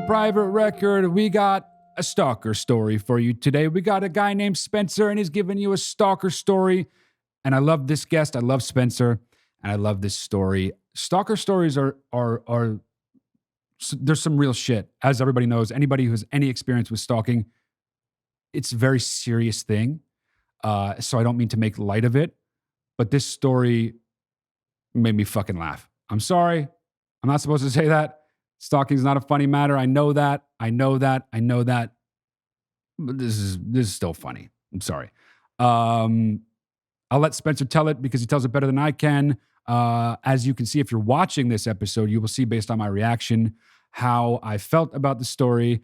Private Record. We got a stalker story for you today. We got a guy named Spencer, and he's giving you a stalker story. And I love this guest. I love Spencer, and I love this story. Stalker stories are there's some real shit. As everybody knows, anybody who has any experience with stalking, it's a very serious thing. So I don't mean to make light of it, but this story made me fucking laugh. I'm sorry. I'm not supposed to say that. Stalking is not a funny matter. I know that. But this is still funny. I'm sorry. I'll let Spencer tell it because he tells it better than I can. As you can see, if you're watching this episode, you will see based on my reaction how I felt about the story.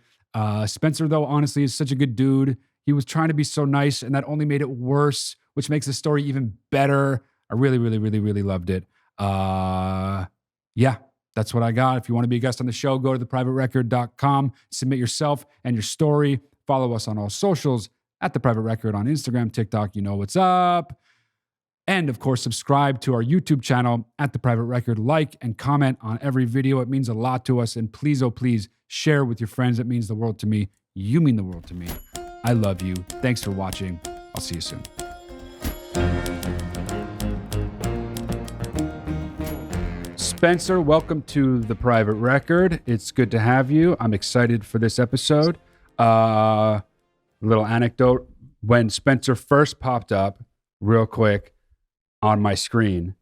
Spencer, though, honestly, is such a good dude. He was trying to be so nice, and that only made it worse, which makes the story even better. I really, really, really, really loved it. Yeah, that's what I got. If you want to be a guest on the show, go to theprivaterecord.com, submit yourself and your story. Follow us on all socials at The Private Record on Instagram, TikTok. You know what's up. And, of course, subscribe to our YouTube channel at The Private Record. Like and comment on every video. It means a lot to us. And please, oh, please, share with your friends. It means the world to me. You mean the world to me. I love you. Thanks for watching. I'll see you soon. Spencer, welcome to The Private Record. It's good to have you. I'm excited for this episode. Little anecdote. When Spencer first popped up, real quick, on my screen,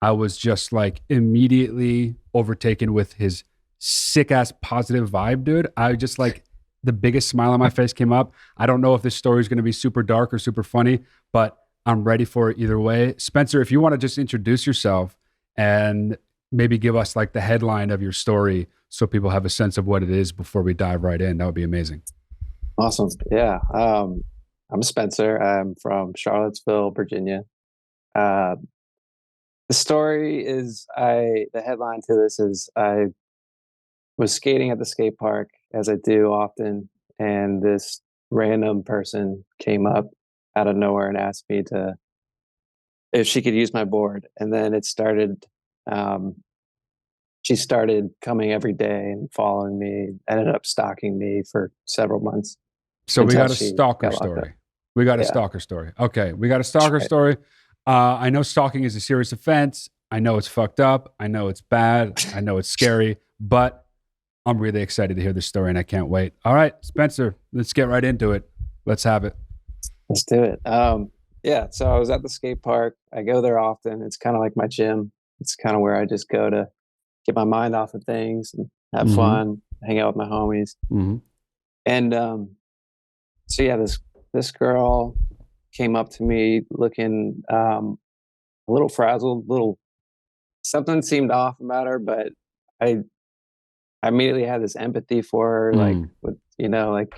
I was just like immediately overtaken with his sick-ass positive vibe, dude. I just like, the biggest smile on my face came up. I don't know if this story is going to be super dark or super funny, but I'm ready for it either way. Spencer, if you want to just introduce yourself and maybe give us like the headline of your story so people have a sense of what it is before we dive right in, that would be amazing. Awesome. Yeah. I'm Spencer. I'm from Charlottesville, Virginia. The story is, the headline to this is, I was skating at the skate park, as I do often, and this random person came up out of nowhere and asked me if she could use my board. And then it started, she started coming every day and following me, ended up stalking me for several months. So we got a stalker story. We got a stalker story. Okay. We got a stalker story. I know stalking is a serious offense. I know it's fucked up. I know it's bad. I know it's scary, but I'm really excited to hear this story and I can't wait. All right, Spencer, let's get right into it. Let's have it. Let's do it. Yeah. So I was at the skate park. I go there often. It's kind of like my gym. It's kind of where I just go to get my mind off of things and have fun, hang out with my homies. And, so yeah, this girl came up to me looking a little frazzled, something seemed off about her, but I immediately had this empathy for her, like with, like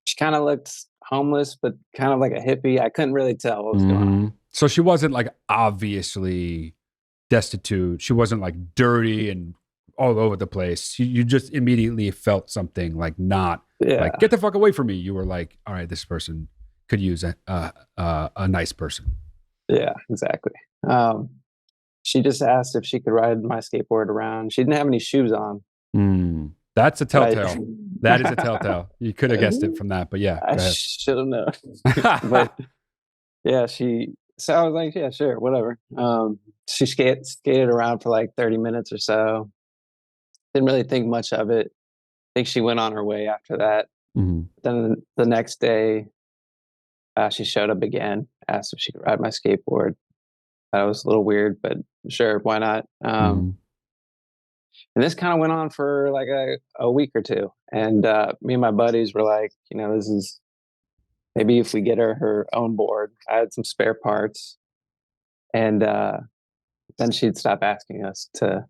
she kind of looked homeless, but kind of like a hippie. I couldn't really tell what was going on. So she wasn't like obviously destitute. She wasn't like dirty and all over the place. You just immediately felt something like not like, get the fuck away from me. You were like, all right, this person could use a nice person. Yeah, exactly. She just asked if she could ride my skateboard around. She didn't have any shoes on. That's a telltale. That is a telltale. You could have guessed it from that, but yeah. I should have known. But yeah, so I was like, yeah, sure, whatever. She skated around for like 30 minutes or so. Didn't really think much of it. I think she went on her way after that. Then the next day, she showed up again, asked if she could ride my skateboard. That was a little weird, but sure, why not? And this kind of went on for like a week or two. And me and my buddies were like, this is maybe if we get her own board. I had some spare parts. And then she'd stop asking us to,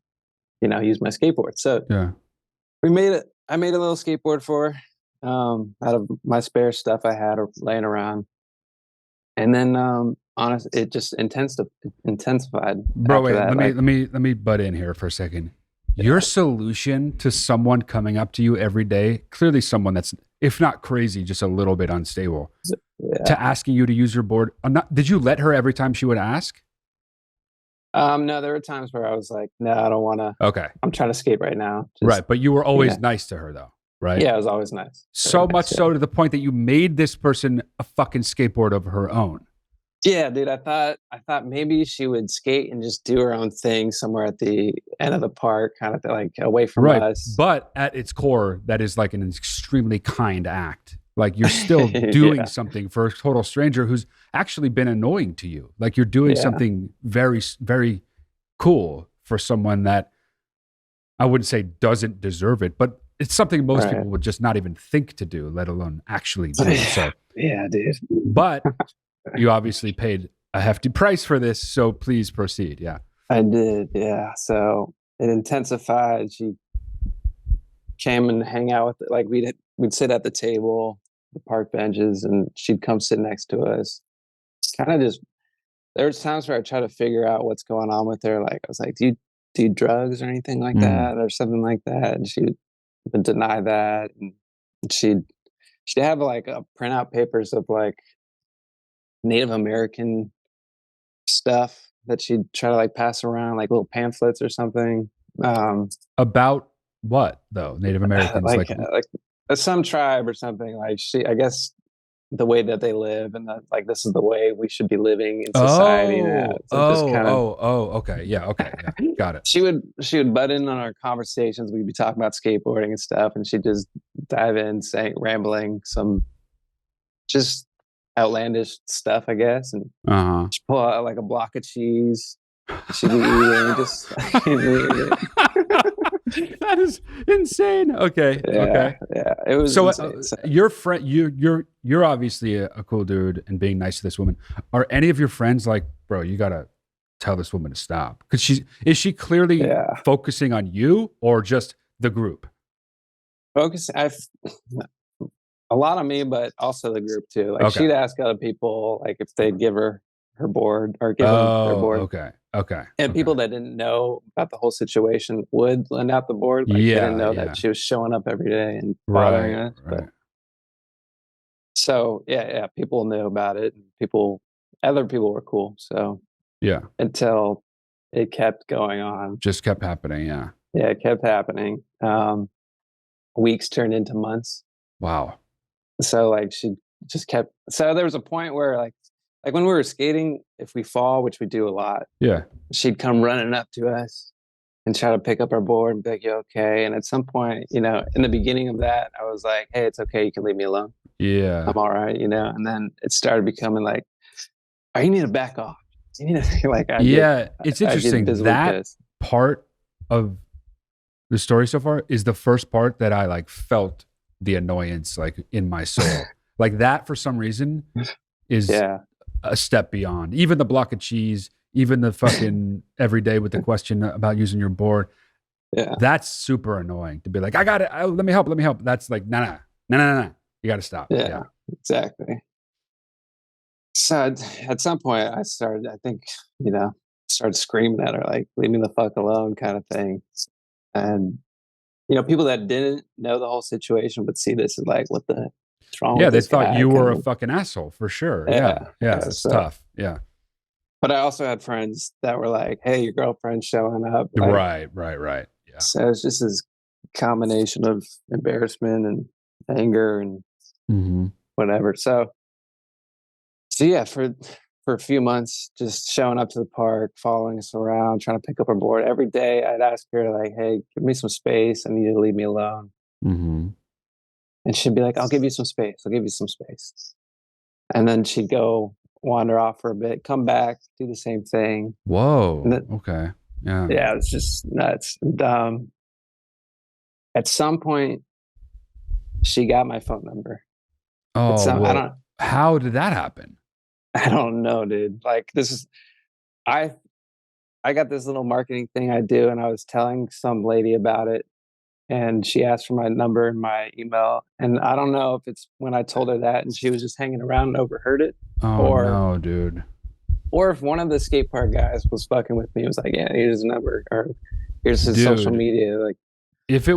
use my skateboard. So I made a little skateboard for her out of my spare stuff I had laying around. And then honestly, it just intensified. Bro, wait, let me butt in here for a second. Your solution to someone coming up to you every day, clearly someone that's, if not crazy, just a little bit unstable, to asking you to use your board. Did you let her every time she would ask? No, there were times where I was like, no, I don't want to. Okay. I'm trying to skate right now. Right. But you were you always know. nice to her though, right? Yeah, it was always nice. Very So much nice, yeah. so to the point that you made this person a fucking skateboard of her own. Yeah, dude. I thought maybe she would skate and just do her own thing somewhere at the end of the park, kind of like away from Right. us. But at its core, that is like an extremely kind act. Like you're still doing Yeah. something for a total stranger who's actually been annoying to you. Like you're doing Yeah. something very, very cool for someone that I wouldn't say doesn't deserve it, but it's something most Right. people would just not even think to do, let alone actually do. So, Yeah, dude. but you obviously paid a hefty price for this, so please proceed. Yeah. I did, yeah. So it intensified. She came and hang out with like we'd sit at the table, the park benches, and she'd come sit next to us. Kind of just there was times where I tried to figure out what's going on with her. Like I was like, do you do drugs or anything like Mm. that or something like that? And she would deny that. And she'd have like a printout papers of like Native American stuff that she'd try to like pass around, like little pamphlets or something. About what though? Native Americans, like some tribe or something. Like I guess the way that they live and that like this is the way we should be living in society now. So just kind of okay. Yeah, okay. Yeah. Got it. she would butt in on our conversations. We'd be talking about skateboarding and stuff, and she'd just dive in, saying rambling some just outlandish stuff, I guess, and Uh-huh. she'd pull out like a block of cheese. She'd be eating just That is insane. Okay. yeah, Okay. yeah. It was So, insane. So your friend, you're obviously a cool dude and being nice to this woman. Are any of your friends like, bro, you gotta tell this woman to stop? Because is she clearly yeah, focusing on you or just the group? focus. I've a lot on me, but also the group too. Like Okay. she'd ask other people like if they'd give her board or give them their board. Okay. Okay. And people that didn't know about the whole situation would lend out the board. Like they didn't know that she was showing up every day and bothering us. Right. But so yeah, people knew about it. And other people were cool. So Yeah. until it kept going on. Just kept happening. Yeah. Yeah, it kept happening. Weeks turned into months. Wow. So like she just kept. So there was a point where like when we were skating, if we fall, which we do a lot, Yeah. she'd come running up to us and try to pick up our board and be like, "You okay?" And at some point, in the beginning of that, I was like, "Hey, it's okay. You can leave me alone. Yeah. I'm all right." And then it started becoming like, "Oh, you need to back off. You need to like." It's interesting. That pissed. part of the story so far is the first part that I like felt the annoyance like in my soul. Like that for some reason is a step beyond. Even the block of cheese, even the fucking every day with the question about using your board. Yeah. That's super annoying to be like, I got it. Let me help. That's like, no. You got to stop. Yeah, exactly. So at some point I started, I think, started screaming at her, like, leave me the fuck alone kind of thing. And, people that didn't know the whole situation would see this and like, what's wrong with they this thought guy? you were Kind a fucking asshole for sure. Yeah, It's tough. Yeah. But I also had friends that were like, hey, your girlfriend's showing up. Like, Right. Yeah. So it's just this combination of embarrassment and anger and whatever. So yeah, for a few months, just showing up to the park, following us around, trying to pick up her board. Every day I'd ask her like, hey, give me some space. I need you to leave me alone. Mm-hmm. And she'd be like, I'll give you some space. And then she'd go wander off for a bit, come back, do the same thing. Whoa. Okay. Yeah. Yeah, it's just nuts. And, at some point, she got my phone number. Oh, how did that happen? I don't know, dude. Like I got this little marketing thing I do, and I was telling some lady about it, and she asked for my number and my email. And I don't know if it's when I told her that and she was just hanging around and overheard it. Oh, no, dude. Or if one of the skate park guys was fucking with me, it was like, yeah, here's his number or here's his social media. Like, if it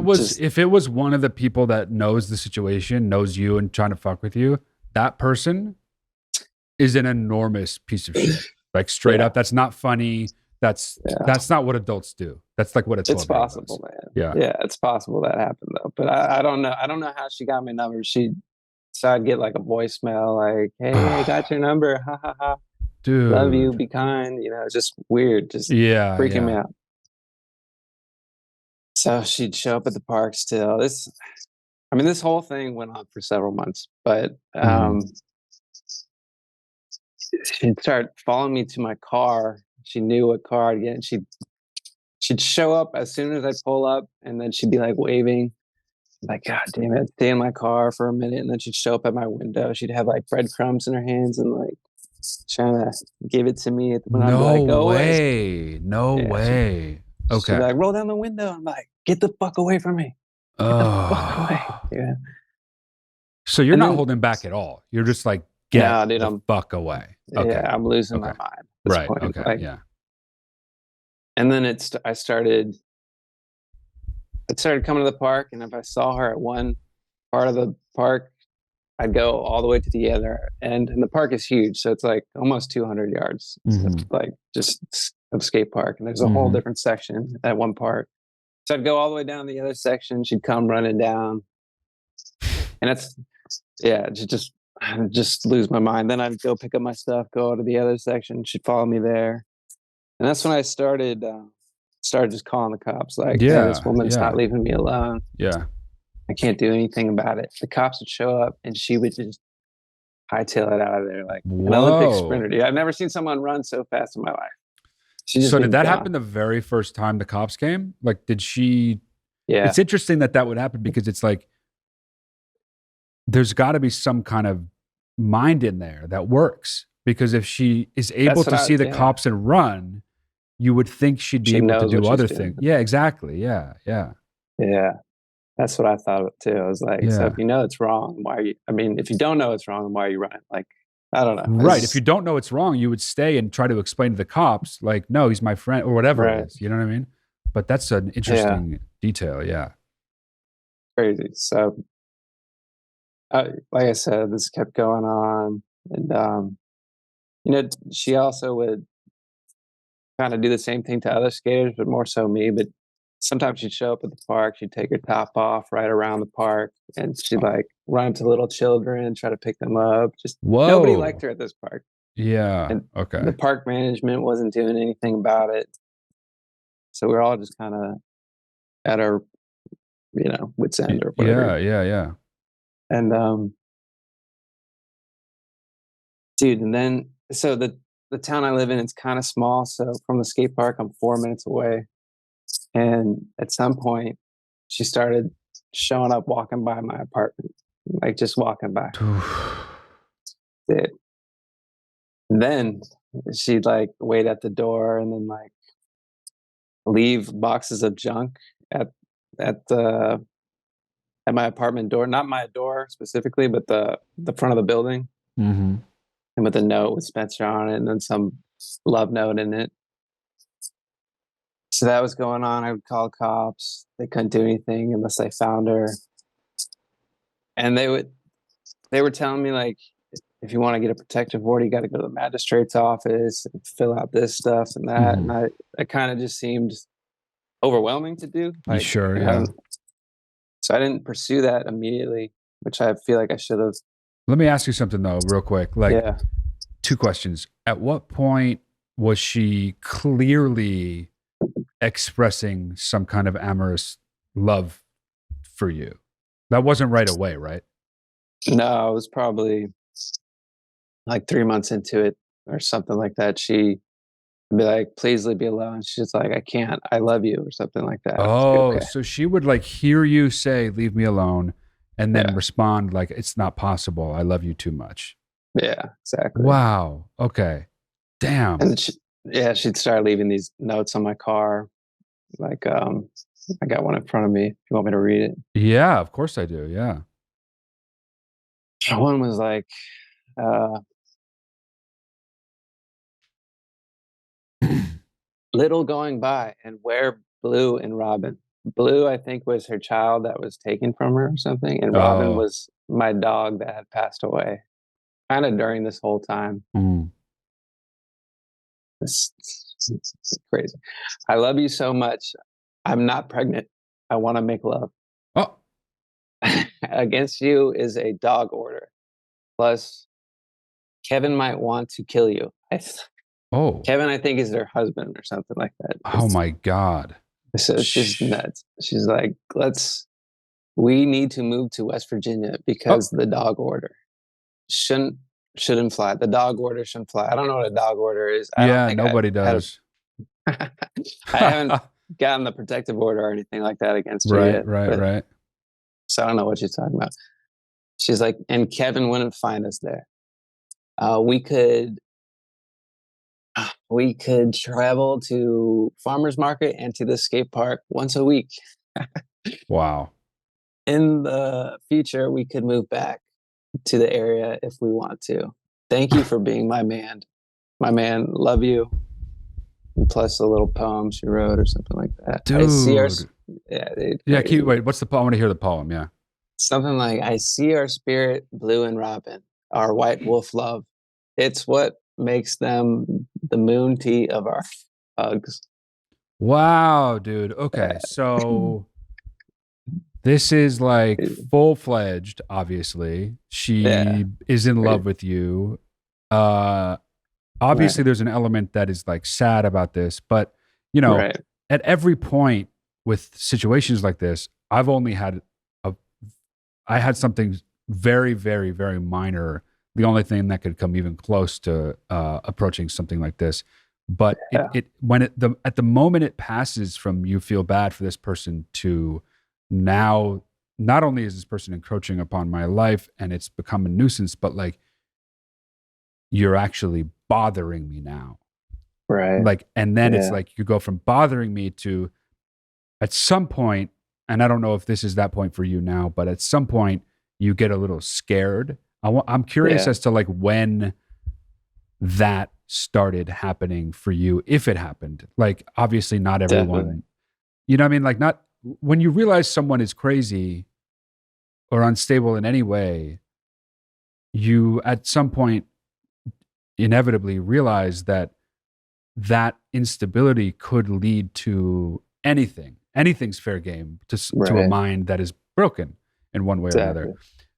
was one of the people that knows the situation, knows you and trying to fuck with you, that person is an enormous piece of shit. Like straight up, that's not funny. Yeah, that's not what adults do. That's like what a it's 12-year-old possible, does. man. Yeah. Yeah, it's possible that happened though. But I don't know. I don't know how she got my number. So I'd get like a voicemail like, "Hey, I got your number. Ha ha ha. Love you. Dude. Be kind." You know, it's just weird, just Yeah, freaking me yeah. out. So she'd show up at the park still. I mean, this whole thing went on for several months, but Mhm. she'd start following me to my car. She knew what car I'd get. And she'd show up as soon as I pull up, and then she'd be like waving, like, God damn it, stay in my car for a minute. And then she'd show up at my window. She'd have like breadcrumbs in her hands and like trying to give it to me when I'd be No like, go away. way. No Yeah, way. she'd be Okay. like, roll down the window. I'm like, get the fuck away from me. Get the fuck away. Oh. Yeah. So you're And not then, holding back at all. You're just like, get no, dude, the fuck away. yeah, Okay. I'm losing my Okay. mind at this Right. point. Okay. Like, Yeah. and then I started coming to the park, and if I saw her at one part of the park, I'd go all the way to the other end. And the park is huge, so it's like almost 200 yards, Hmm. like just of skate park. And there's a whole Hmm. different section at one part. So I'd go all the way down the other section. She'd come running down, and it's yeah, just lose my mind. Then I'd go pick up my stuff, go to the other section. She'd follow me there, and that's when I started just calling the cops. Like, hey, this Yeah. woman's not Yeah. leaving me alone. Yeah. I can't do anything about it. The cops would show up, and she would just hightail it out of there like an Olympic Whoa. sprinter. Dude, I've never seen someone run so fast in my life. She just So be did that gone. happen the very first time the cops came? Like, did she? Yeah, It's interesting that that would happen because it's like there's got to be some kind of mind in there that works. Because if she is able that's what to I. see the Yeah, cops and run, you would think she'd be she able to knows what do she's other doing. things. Yeah, exactly. Yeah, yeah, Yeah, that's what I thought of it too. I was like, so if yeah. you know it's wrong, why are you? I mean, if you don't know it's wrong, why are you running? Like, I don't know. Right. If you don't know it's wrong, you would stay and try to explain to the cops, like, no, he's my friend or whatever it Right. is. You know what I mean? But that's an Yeah, interesting detail. Yeah. crazy. So, like I said, this kept going on, and she also would kind of do the same thing to other skaters, but more so me. But sometimes she'd show up at the park, she'd take her top off right around the park, and she'd like run up to little children and try to pick them up. Just nobody liked Whoa. her at this park, Yeah. and the Okay. park management wasn't doing anything about it. So we're all just kind of at our, wits end or whatever. Yeah. Yeah. Yeah. And dude, and then so the town I live in, it's kind of small. So from the skate park, I'm 4 minutes away. And at some point, she started showing up, walking by my apartment, like just walking by. It. And then she'd like wait at the door and then like leave boxes of junk at at the at my apartment door, not my door specifically, but the front of the building, Hmm. and with a note with Spencer on it, and then some love note in it. So that was going on. I would call cops. They couldn't do anything unless they found her, and they were telling me like, if you want to get a protective order, you got to go to the magistrate's office and fill out this stuff and that. Hmm. And it kind of just seemed overwhelming to do. You Like, sure? Yeah. so I didn't pursue that immediately, which I feel like I should have. Let me ask you something though, real quick. Like, Yeah. two questions. At what point was she clearly expressing some kind of amorous love for you? That wasn't right away, right? No, it was probably like 3 months into it or something like that. She would be like, please leave me alone. She's like, I can't. I love you or something like that. I was like, Oh, okay. so she would like hear you say, leave me alone, and then Yeah. respond like, it's not possible. I love you too much. Yeah, exactly. Wow. Okay. Damn. And she'd start leaving these notes on my car. Like, I got one in front of me if you want me to read it. Yeah, of course I do. Yeah. One was like, uh, little going by and where Blue and Robin. Blue, I think, was her child that was taken from her or something. And Robin Oh. was my dog that had passed away kind of during this whole time. Mm. It's crazy. I love you so much. I'm not pregnant. I want to make love. Oh, Against you is a dog order. Plus, Kevin might want to kill you. oh, Kevin, I think, is their husband or something like that. oh my God. So it's just nuts. She's like, we need to move to West Virginia because the dog order shouldn't fly. The dog order shouldn't fly. I don't know what a dog order is. I don't Yeah, think nobody does. I haven't gotten the protective order or anything like that against you Right, yet. right. So I don't know what you're talking about. She's like, and Kevin wouldn't find us there. We could travel to farmers market and to the skate park once a week. Wow. In the future, we could move back to the area if we want to. Thank you for being my man. My man, love you. And plus a little poem she wrote or something like that. Dude. I see our, wait, what's the poem? I want to hear the poem, yeah. Something like, I see our spirit, blue and robin, our white wolf love. It's what makes them the moon tea of our hugs. Wow, dude. Okay, so this is like full-fledged, obviously. She is in love with you. Obviously there's an element that is like sad about this, but you know, at every point with situations like this, I had something very, very, very minor. The only thing that could come even close to approaching something like this, but at the moment it passes from you feel bad for this person to now, not only is this person encroaching upon my life and it's become a nuisance, but like you're actually bothering me now. Right. Like, and then it's like you go from bothering me to at some point, and I don't know if this is that point for you now, but at some point you get a little scared. I'm curious as to like when that started happening for you, if it happened. Like, obviously not everyone, you know what I mean? Like, not when you realize someone is crazy or unstable in any way, you at some point inevitably realize that that instability could lead to anything. Anything's fair game to a mind that is broken in one way or another.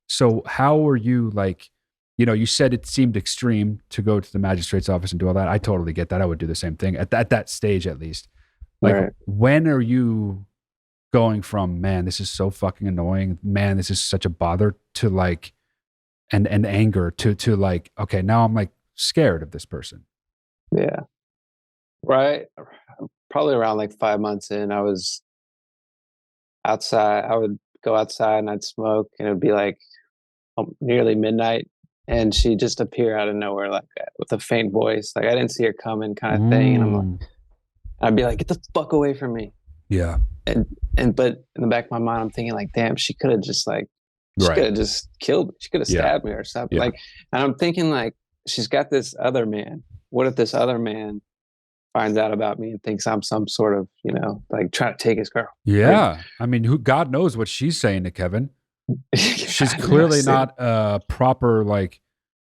So how were you like, you know, you said it seemed extreme to go to the magistrate's office and do all that. I totally get that. I would do the same thing at that stage, at least. Like, when are you going from, man, this is so fucking annoying, man, this is such a bother, to like, and anger to like, okay, now I'm like scared of this person? Yeah. Right. Probably around like 5 months in, I was outside. I would go outside and I'd smoke, and it would be like nearly midnight, and she'd just appear out of nowhere like that with a faint voice. Like I didn't see her coming, kind of thing. And I'm like, I'd be like, get the fuck away from me. Yeah. But in the back of my mind, I'm thinking like, damn, she could have just like, she could have just killed me. She could have stabbed me or something. Like, and I'm thinking like, she's got this other man. What if this other man finds out about me and thinks I'm some sort of, you know, like trying to take his girl? Yeah. I mean, God knows what she's saying to Kevin. She's clearly not proper, like,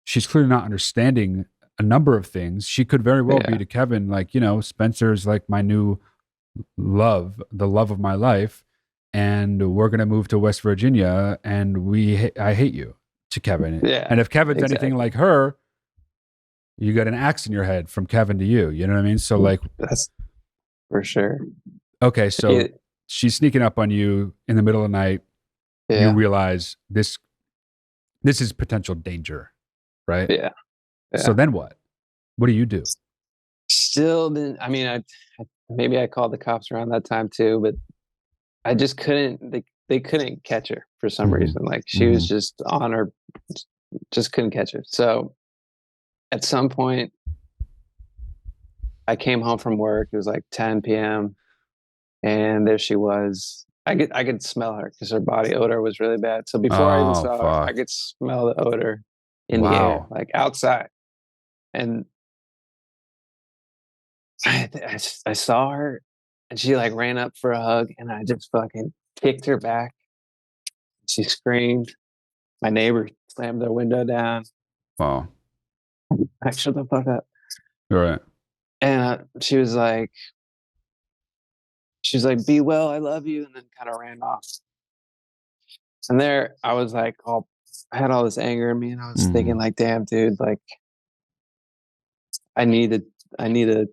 she's clearly not understanding a number of things. She could very well be to Kevin, like, you know, Spencer's like my new love, the love of my life, and we're going to move to West Virginia, and I hate you, to Kevin. And if Kevin's anything like her, you got an axe in your head from Kevin to you. You know what I mean? So like, that's for sure. Okay, so she's sneaking up on you in the middle of the night. You realize this is potential danger, right? Yeah. So then what? What do you do? Still didn't. I mean, maybe I called the cops around that time too, but I just couldn't. They couldn't catch her for some reason. Like she was just on her, just couldn't catch her. So at some point, I came home from work. It was like 10 p.m. and there she was. I could smell her because her body odor was really bad. So before I even saw her, I could smell the odor in the air, like outside. And I saw her, and she like ran up for a hug, and I just fucking kicked her back. She screamed. My neighbor slammed their window down. Wow. I shut the fuck up. All right. she was like, be well, I love you, and then kind of ran off. And there I was like, I had all this anger in me, and I was thinking like, damn, dude, like I need to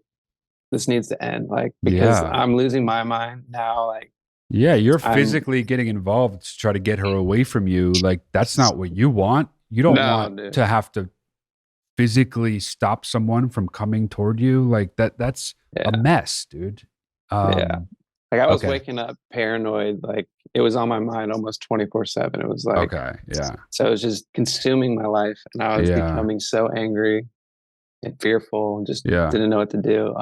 this needs to end, like, because Yeah. I'm losing my mind now. Like, Yeah, you're I'm physically getting involved to try to get her away from you. Like that's not what you want. You don't no, want dude. to have to physically stop someone from coming toward you. Like that's a Yeah, mess, dude. yeah. Like I was Okay. waking up paranoid. Like it was on my mind almost 24/7. It was like, Okay. Yeah. so it was just consuming my life, and I was Yeah. becoming so angry and fearful, and just Yeah. didn't know what to do.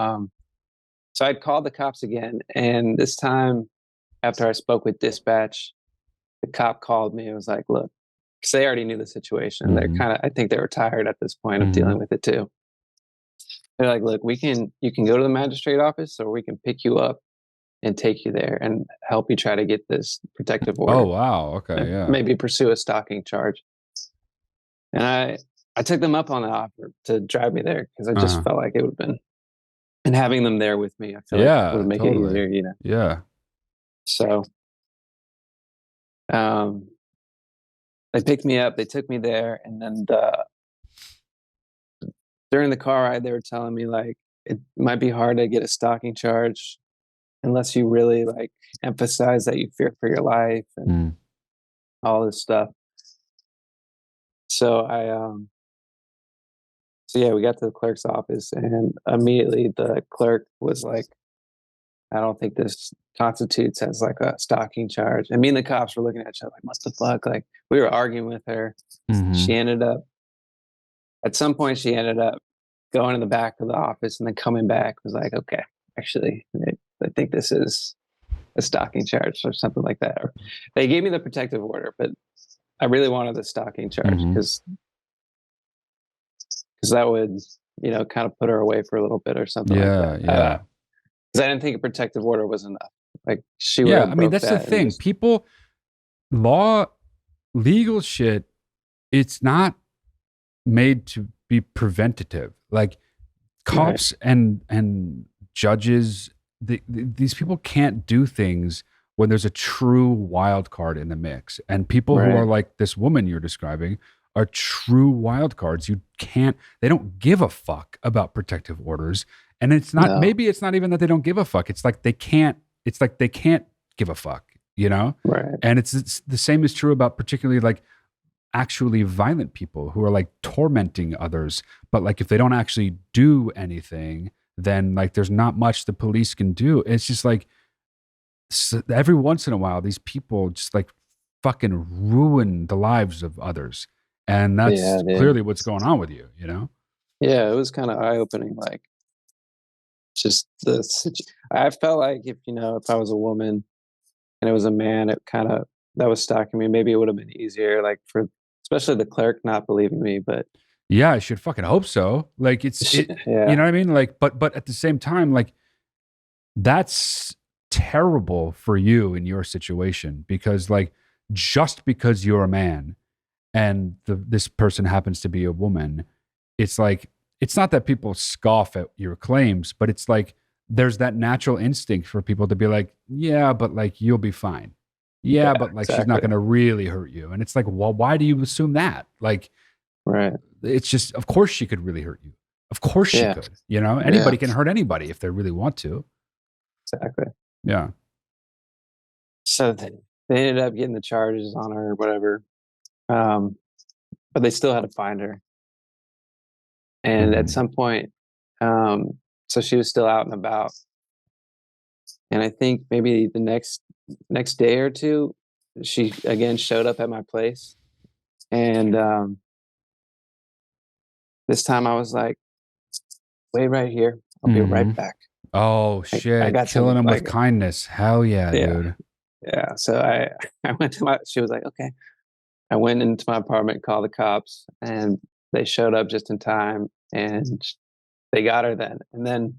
So I'd called the cops again, and this time, after I spoke with dispatch, the cop called me and was like, "Look," because they already knew the situation. They're Mhm. kind of, I think they were tired at this point of Mhm. dealing with it too. They're like, "Look, you can go to the magistrate office, or we can pick you up and take you there and help you try to get this protective Oh, order wow. Okay. and Yeah. maybe pursue a stalking charge." And I took them up on the offer to drive me there because I just Uh-huh. felt like it would have been, and having them there with me, I feel like would Yeah, make it totally. easier, you know. Yeah. So um, they picked me up, they took me there, and then during the car ride, they were telling me like it might be hard to get a stalking charge unless you really like emphasize that you fear for your life and Mm. all this stuff. So so yeah, we got to the clerk's office, and immediately the clerk was like, "I don't think this constitutes as like a stalking charge." And me and the cops were looking at each other like, "What the fuck?" Like we were arguing with her. She Mhm. ended up At some point she ended up going in the back of the office and then coming back, was like, "Okay, actually, I think this is a stalking charge," or something like that. Or they gave me the protective order, but I really wanted the stalking charge Mhm. because that would, kind of put her away for a little bit or something like that. Yeah, yeah. Because I didn't think a protective order was enough. Like she would Yeah, have I mean, broke that's the that and thing. just People law legal shit, it's not made to be preventative. Like right. cops and judges, these people can't do things when there's a true wild card in the mix. And people who are Right. like this woman you're describing are true wild cards. You can't, they don't give a fuck about protective orders. And it's not, No. maybe it's not even that they don't give a fuck. It's like they can't give a fuck, you know? Right. And it's the same is true about particularly like actually violent people who are like tormenting others. But like if they don't actually do anything, then like there's not much the police can do. It's just like every once in a while, these people just like fucking ruin the lives of others. And Yeah, that's dude. clearly what's going on with you, you know? Yeah, it was kind of eye opening. Like just I felt like if I was a woman and it was a man, it kind of that was stalking me. Maybe it would have been easier, like for especially the clerk not believing me. But Yeah, I should fucking hope so. Like you yeah, know what I mean? Like, but at the same time, like that's terrible for you in your situation because like just because you're a man and this person happens to be a woman, it's like it's not that people scoff at your claims, but it's like there's that natural instinct for people to be like, yeah, but like you'll be fine. Yeah, yeah, but like she's not exactly. going to really hurt you. And it's like, well, why do you assume that? Like Right. it's just, of course she could really hurt you. Of course she Yeah. could. You know, Yeah. anybody can hurt anybody if they really want to. Exactly. Yeah. So they ended up getting the charges on her or whatever, um, but they still had to find her. And at Mhm. some point, so she was still out and about, and I think maybe the next day or two, she again showed up at my place, and this time I was like, "Wait right here. I'll be right Mhm. back. Oh I shit! got Killing something." them with Like, kindness. Hell yeah, yeah, dude. yeah. So I went to my. She was like, "Okay." I went into my apartment, called the cops, and they showed up just in time, and they got her then. And then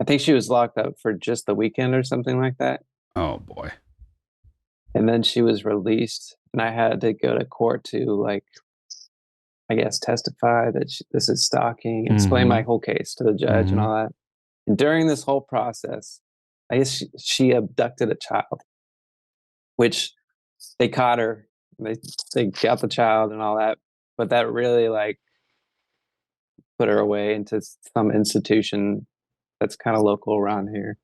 I think she was locked up for just the weekend or something like that. Oh boy. And then she was released, and I had to go to court to like, I guess, testify that this is stalking, explain my Mhm. whole case to the judge and Mhm. all that. And during this whole process, I guess she abducted a child, which they caught her. They got the child and all that, but that really like put her away into some institution that's kind of local around here.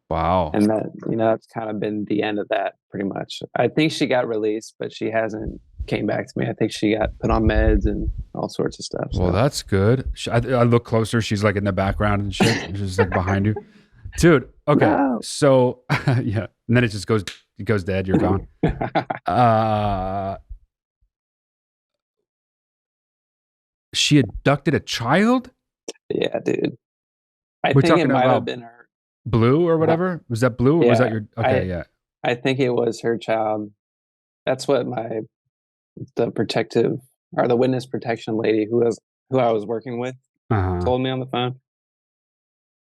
Wow. And that, that's kind of been the end of that pretty much. I think she got released, but she hasn't came back to me. I think she got put on meds and all sorts of stuff. Well, So. that's good. I look closer. She's like in the background and shit. She's like behind you. Dude, okay. No. So yeah. And then it goes dead. You're gone. She abducted a child? Yeah, dude. I We're think it talking might have about been her. Blue or whatever? Was that Blue or was that Yeah, your okay, yeah. I think it was her child. That's what the protective or the witness protection lady who I was working with Uh-huh. told me on the phone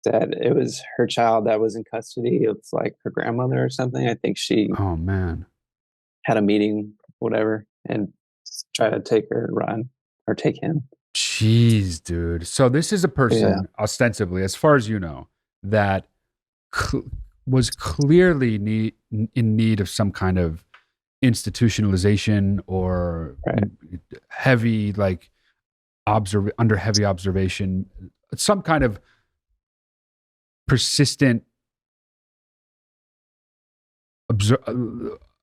that it was her child that was in custody of like her grandmother or something. I think she Oh man. had a meeting, whatever, and tried to take her and run or take him. Jeez, dude. So this is a person, ostensibly, as far as you know, that was clearly in need of some kind of institutionalization or Right. heavy, like under heavy observation, some kind of persistent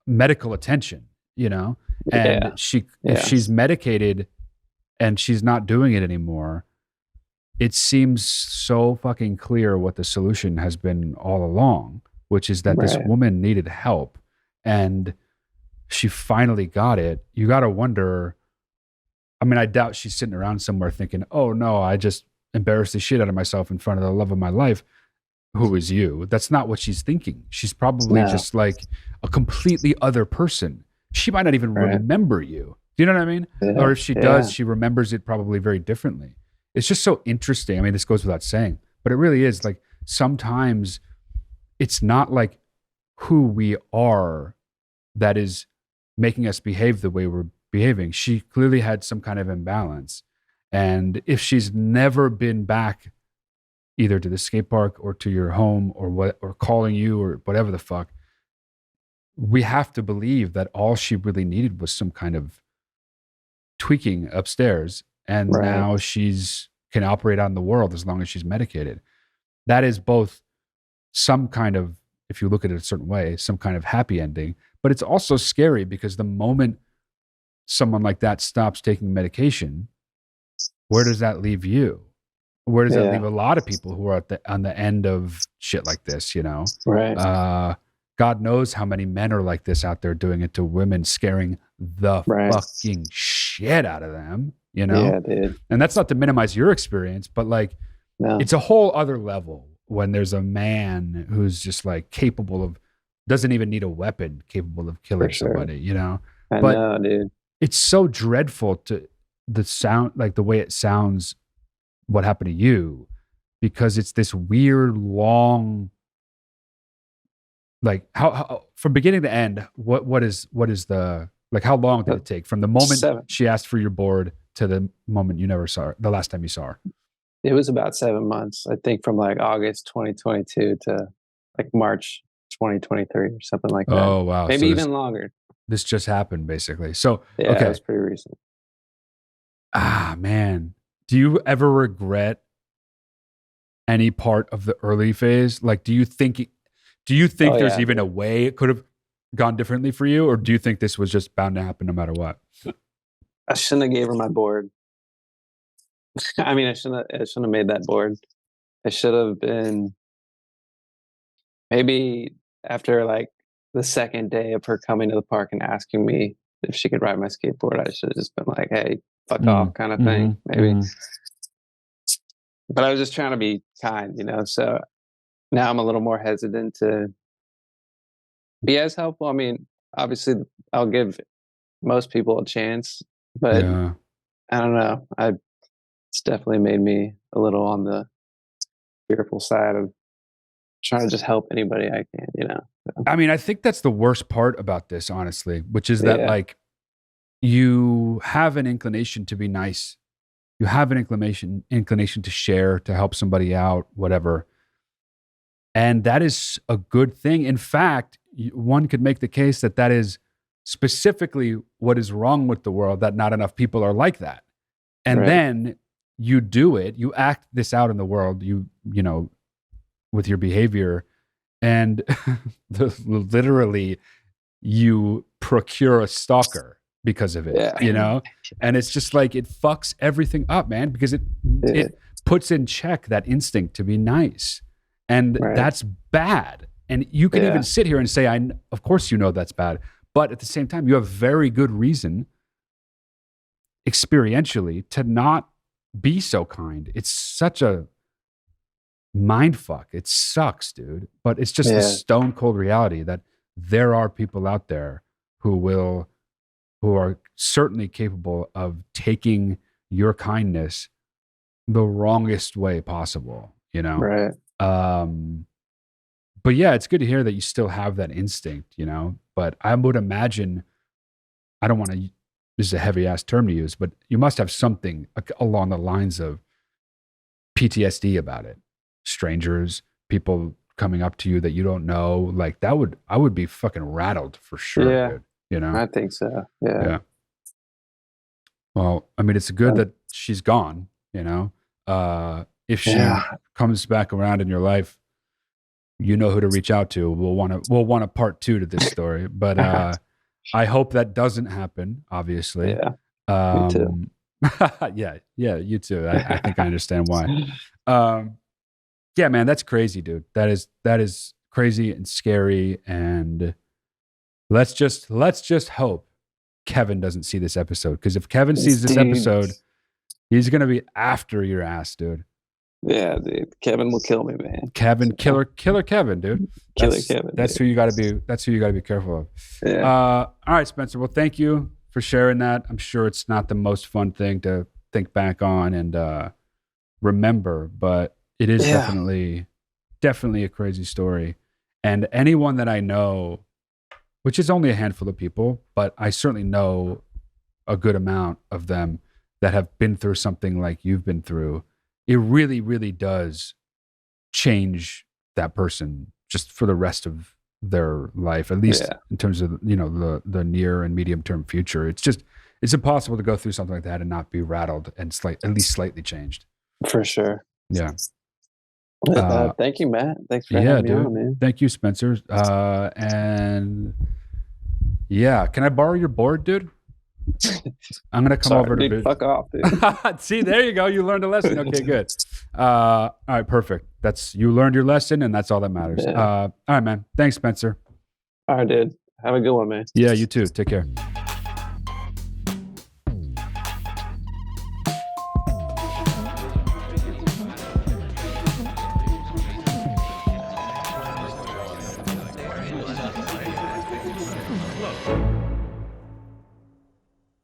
medical attention, and Yeah. if she's medicated and she's not doing it anymore, it seems so fucking clear what the solution has been all along, which is that this Right. woman needed help and she finally got it. You got to wonder. I mean, I doubt she's sitting around somewhere thinking, oh no, I just embarrassed the shit out of myself in front of the love of my life, who is you. That's not what she's thinking. She's probably just like a completely other person. She might not even remember you. Do you know what I mean? Yeah. Or if she does, she remembers it probably very differently. It's just so interesting. I mean, this goes without saying, but it really is like sometimes it's not like who we are that is making us behave the way we're behaving. She clearly had some kind of imbalance. And if she's never been back either to the skate park or to your home or calling you or whatever the fuck, we have to believe that all she really needed was some kind of tweaking upstairs. And now she's can operate on the world as long as she's medicated. That is both some kind of, if you look at it a certain way, some kind of happy ending, but it's also scary because the moment someone like that stops taking medication, where does that leave you? Where does that leave a lot of people who are on the end of shit like this, Right. God knows how many men are like this out there doing it to women, scaring the fucking shit out of them, Yeah, dude. And that's not to minimize your experience, but like, it's a whole other level when there's a man who's just like capable of, doesn't even need a weapon, capable of killing somebody, I know, dude. It's so dreadful to the sound, like the way it sounds, what happened to you, because it's this weird, long, like how from beginning to end, what is the, like, how long did it take from the moment she asked for your board to the moment you never saw her, the last time you saw her? It was about 7 months, I think, from like August 2022 to like March 2023 or something like that. Oh, wow. Maybe even longer. This just happened basically. So, yeah, okay. It was pretty recent. Ah, man. Do you ever regret any part of the early phase? Like, do you think there's even a way it could have gone differently for you? Or do you think this was just bound to happen no matter what? I shouldn't have gave her my board. I mean, I shouldn't have made that board. I should have been, maybe after like the second day of her coming to the park and asking me if she could ride my skateboard, I should have just been like, hey, fuck off kind of thing, maybe. But I was just trying to be kind, so now I'm a little more hesitant to be as helpful. I mean, obviously I'll give most people a chance, but I don't know. It's definitely made me a little on the fearful side of trying to just help anybody I can, So. I mean, I think that's the worst part about this, honestly, which is that like you have an inclination to be nice. You have an inclination to share, to help somebody out, whatever. And that is a good thing. In fact, one could make the case that that is specifically what is wrong with the world, that not enough people are like that. And Right. then you do it, you act this out in the world, you know, with your behavior, and literally you procure a stalker because of it, Yeah. you know? And it's just like, it fucks everything up, man, because it puts in check that instinct to be nice. And Right. that's bad. And you can Yeah. even sit here and say, of course you know that's bad. But at the same time, you have very good reason experientially to not be so kind. It's such a mind fuck. It sucks, dude. But it's just the Yeah. stone cold reality that there are people out there who are certainly capable of taking your kindness the wrongest way possible, you know? Right. But yeah, it's good to hear that you still have that instinct, you know? But I would imagine, I don't want to, this is a heavy ass term to use, but you must have something along the lines of PTSD about it. Strangers, people coming up to you that you don't know, like I would be fucking rattled for sure, Yeah. dude, you know? I think so. Yeah. Yeah. Well, I mean, it's good that she's gone, you know? If she comes back around in your life, you know who to reach out to. We'll want a part 2 to this story, but I hope that doesn't happen, obviously. Yeah. Me too. Yeah, you too. I think I understand why. Yeah, man, that's crazy, dude. That is crazy and scary. And let's just hope Kevin doesn't see this episode, because if Kevin sees this episode, he's gonna be after your ass, dude. Yeah, dude. Kevin will kill me, man. Kevin, killer Kevin, dude. Kevin. That's who you got to be. That's who you got to be careful of. Yeah. All right, Spencer. Well, thank you for sharing that. I'm sure it's not the most fun thing to think back on and remember, but it is definitely a crazy story. And anyone that I know, which is only a handful of people, but I certainly know a good amount of them that have been through something like you've been through, it really, really does change that person just for the rest of their life, at least in terms of, you know, the near and medium term future. It's impossible to go through something like that and not be rattled and at least slightly changed. For sure. Yeah. Thank you, Matt. Thanks for having me on, man. Thank you, Spencer. And yeah, can I borrow your board, dude? I'm gonna come over to fuck off, dude. See, there you go. You learned a lesson. Okay, good. All right, perfect. You learned your lesson, and that's all that matters. Yeah. All right, man. Thanks, Spencer. All right, dude. Have a good one, man. Yeah, you too. Take care.